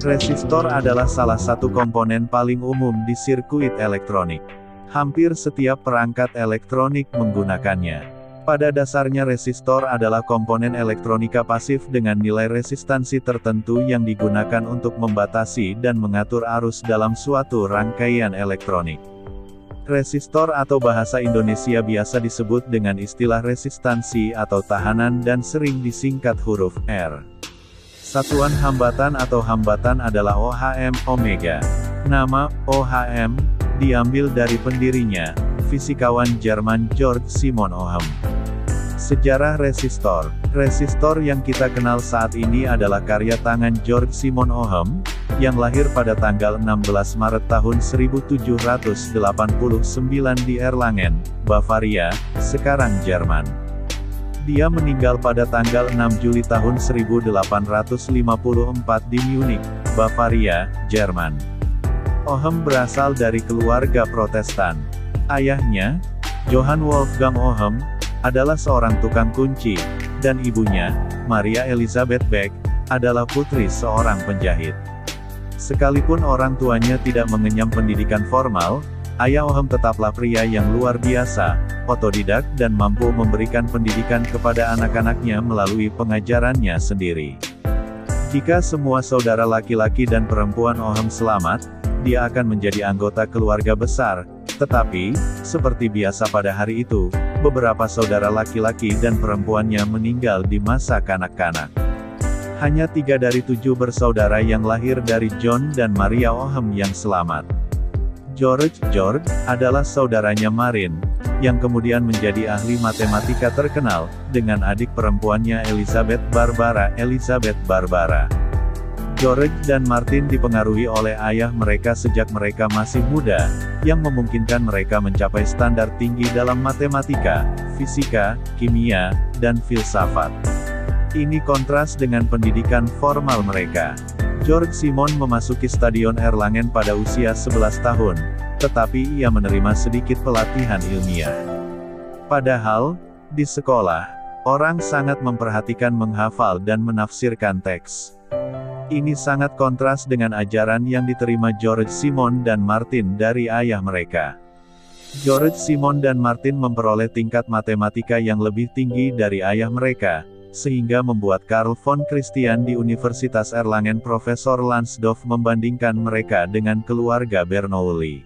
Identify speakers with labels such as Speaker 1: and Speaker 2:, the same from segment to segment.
Speaker 1: Resistor adalah salah satu komponen paling umum di sirkuit elektronik. Hampir setiap perangkat elektronik menggunakannya. Pada dasarnya resistor adalah komponen elektronika pasif dengan nilai resistansi tertentu yang digunakan untuk membatasi dan mengatur arus dalam suatu rangkaian elektronik. Resistor atau bahasa Indonesia biasa disebut dengan istilah resistansi atau tahanan dan sering disingkat huruf R. Satuan hambatan atau hambatan adalah ohm, ohmega. Nama ohm diambil dari pendirinya, fisikawan Jerman Georg Simon Ohm. Sejarah resistor. Resistor yang kita kenal saat ini adalah karya tangan Georg Simon Ohm, yang lahir pada tanggal 16 Maret tahun 1789 di Erlangen, Bavaria, sekarang Jerman. Dia meninggal pada tanggal 6 Juli tahun 1854 di Munich, Bavaria, Jerman. Ohm berasal dari keluarga Protestan. Ayahnya, Johann Wolfgang Ohm, adalah seorang tukang kunci, dan ibunya, Maria Elisabeth Beck, adalah putri seorang penjahit. Sekalipun orang tuanya tidak mengenyam pendidikan formal, ayah Ohm tetaplah pria yang luar biasa, otodidak dan mampu memberikan pendidikan kepada anak-anaknya melalui pengajarannya sendiri. Jika semua saudara laki-laki dan perempuan Ohm selamat, dia akan menjadi anggota keluarga besar, tetapi, seperti biasa pada hari itu, beberapa saudara laki-laki dan perempuannya meninggal di masa kanak-kanak. Hanya 3 dari 7 bersaudara yang lahir dari John dan Maria Ohm yang selamat. George adalah saudaranya Marin, yang kemudian menjadi ahli matematika terkenal, dengan adik perempuannya Elizabeth Barbara. George dan Martin dipengaruhi oleh ayah mereka sejak mereka masih muda, yang memungkinkan mereka mencapai standar tinggi dalam matematika, fisika, kimia, dan filsafat. Ini kontras dengan pendidikan formal mereka. Georg Simon memasuki Stadion Erlangen pada usia 11 tahun, tetapi ia menerima sedikit pelatihan ilmiah. Padahal, di sekolah, orang sangat memperhatikan menghafal dan menafsirkan teks. Ini sangat kontras dengan ajaran yang diterima Georg Simon dan Martin dari ayah mereka. Georg Simon dan Martin memperoleh tingkat matematika yang lebih tinggi dari ayah mereka, sehingga membuat Karl von Christian di Universitas Erlangen Profesor Lansdorff membandingkan mereka dengan keluarga Bernoulli.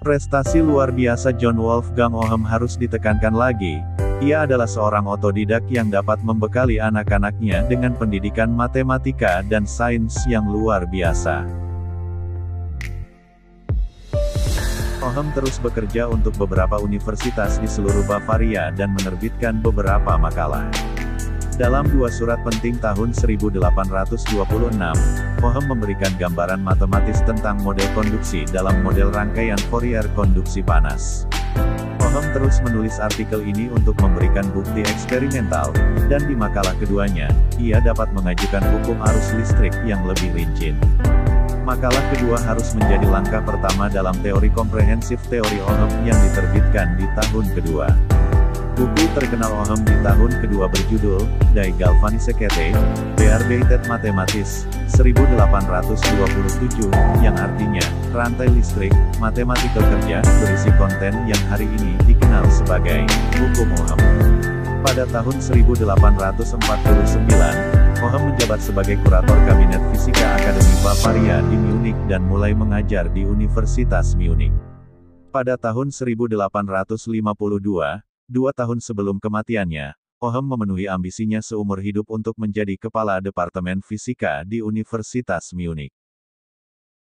Speaker 1: Prestasi luar biasa John Wolfgang Ohm harus ditekankan lagi. Ia adalah seorang otodidak yang dapat membekali anak-anaknya dengan pendidikan matematika dan sains yang luar biasa. Ohm terus bekerja untuk beberapa universitas di seluruh Bavaria dan menerbitkan beberapa makalah. Dalam 2 surat penting tahun 1826, Ohm memberikan gambaran matematis tentang model konduksi dalam model rangkaian Fourier konduksi panas. Ohm terus menulis artikel ini untuk memberikan bukti eksperimental, dan di makalah keduanya, ia dapat mengajukan hukum arus listrik yang lebih rinci. Makalah kedua harus menjadi langkah pertama dalam teori komprehensif teori Ohm yang diterbitkan di tahun kedua. Buku terkenal Ohm di tahun kedua berjudul, Die galvanische Kette, Bearbeitet Mathematis, 1827, yang artinya, rantai listrik, mathematical kerja, berisi konten yang hari ini dikenal sebagai hukum Ohm. Pada tahun 1849, Ohm menjabat sebagai kurator kabinet fisika Akademi Bavaria di Munich dan mulai mengajar di Universitas Munich. Pada tahun 1852, 2 tahun sebelum kematiannya, Ohm memenuhi ambisinya seumur hidup untuk menjadi kepala Departemen Fisika di Universitas Munich.